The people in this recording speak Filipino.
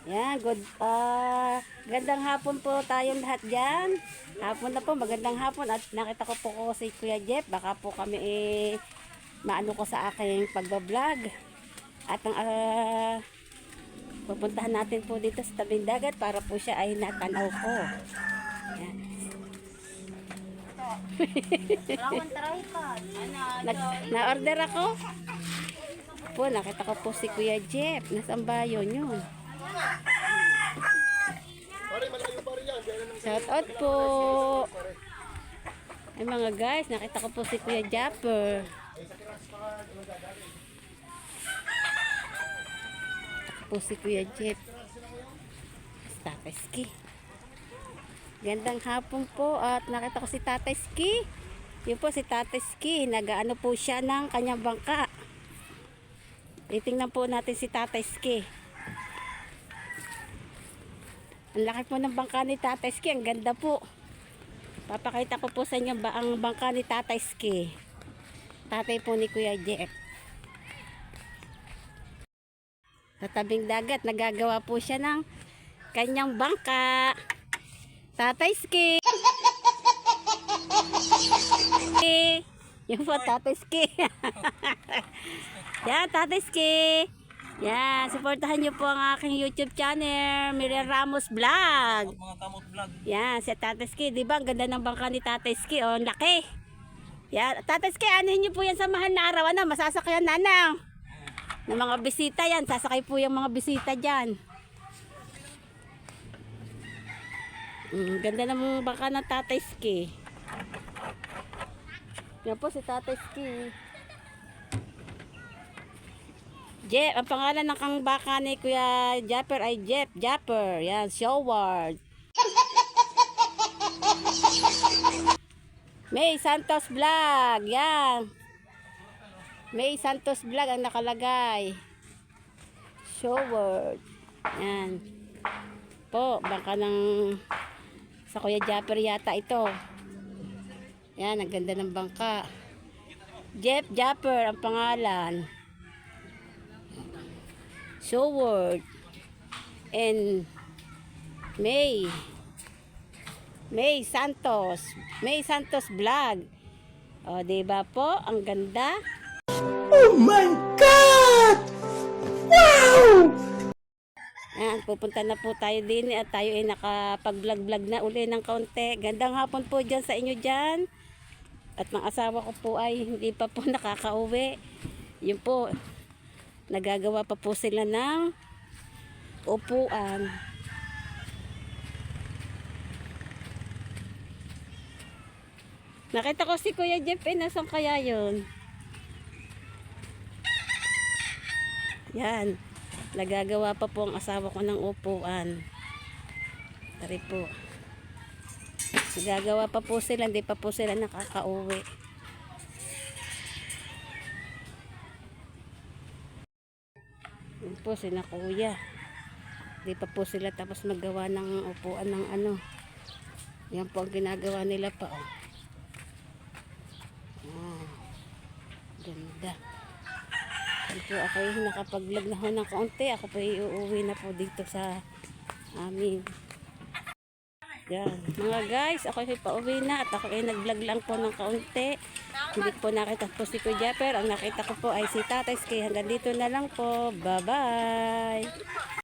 Yan, gandang hapon po tayong lahat dyan. Hapon na po, magandang hapon. At nakita ko po si Kuya Jeff. Baka po kami maano ko sa aking pagbablog. At ang pupuntahan natin po dito sa tabing dagat para po siya ay natanaw ko. Yan. Na-order ako. Po, nakita ko po si Kuya Jeff. Nasaan ba yun? Shout out po. Ay mga guys, nakita ko po si Kuya Japper. Po si Kuya Jeff. Tatay Ski. Gandang hapon po at nakita ko si Tatay Ski. Yun po si Tatay Ski. Nagaano po siya ng kanyang bangka. Titingnan po natin si Tatay Ski. Ang laki po ng bangka ni Tatay Ski. Ang ganda po. Papakita ko po sa inyo ang bangka ni Tatay Ski. Tatay po ni Kuya Jeff. Sa tabing dagat, nagagawa po siya ng kanyang bangka. Tatay Ski. Yan po, Tatay Ski. Yan, Tatay Ski. Yan, supportahan nyo po ang aking YouTube channel, Miriam Ramos Vlog. Yan, si Tatay Ski. Diba, ang ganda ng bangka ni Tatay Ski. Oh, laki. Yan, Tatay Ski, anuhin nyo po yan sa mahal na araw. Ano, masasakyan nanang. Ng mga bisita yan. Sasakay po yung mga bisita dyan. Ganda ng bangka ng Tatay Ski. Yan po si Tatay Ski. Jeff, ang pangalan ng kang baka ni Kuya Japper ay Jeff Japper. Yan, Showard. May Santos Vlog. Yan. May Santos Vlog ang nakalagay. Showard. Yan. Po, baka ng sa Kuya Japper yata ito. Yan, ang ganda ng bangka. Jeff Japper ang pangalan. Showard and May Santos Vlog. O, diba po? Ang ganda. Oh my God! Wow! Ayan, pupunta na po tayo din at tayo ay nakapag-vlog na uli ng kaunti. Gandang hapon po dyan sa inyo dyan. At mga asawa ko po ay hindi pa po nakakauwi. Yun po, nagagawa pa po sila ng upuan. Nakita ko si Kuya Jeff, nasan kaya yun? Yan, nagagawa pa po ang asawa ko ng upuan. Tari po. Nagagawa pa po sila, hindi pa po sila nakakauwi. Yun po sila Kuya. Hindi pa po sila tapos maggawa ng upuan ng ano. Yan po ang ginagawa nila pa. Oh. Ganda. Yan po ako yung nakapag-vlog na ho ng kaunti. Ako po iuwi na po dito sa amin. Yan. Mga guys, ako ay pauwi na at ako ay nag-vlog lang po ng kaunti. Hindi po nakita po si Kuya Japper. Ang nakita ko po ay si Tatay Ski. Hanggang dito na lang po. Bye-bye!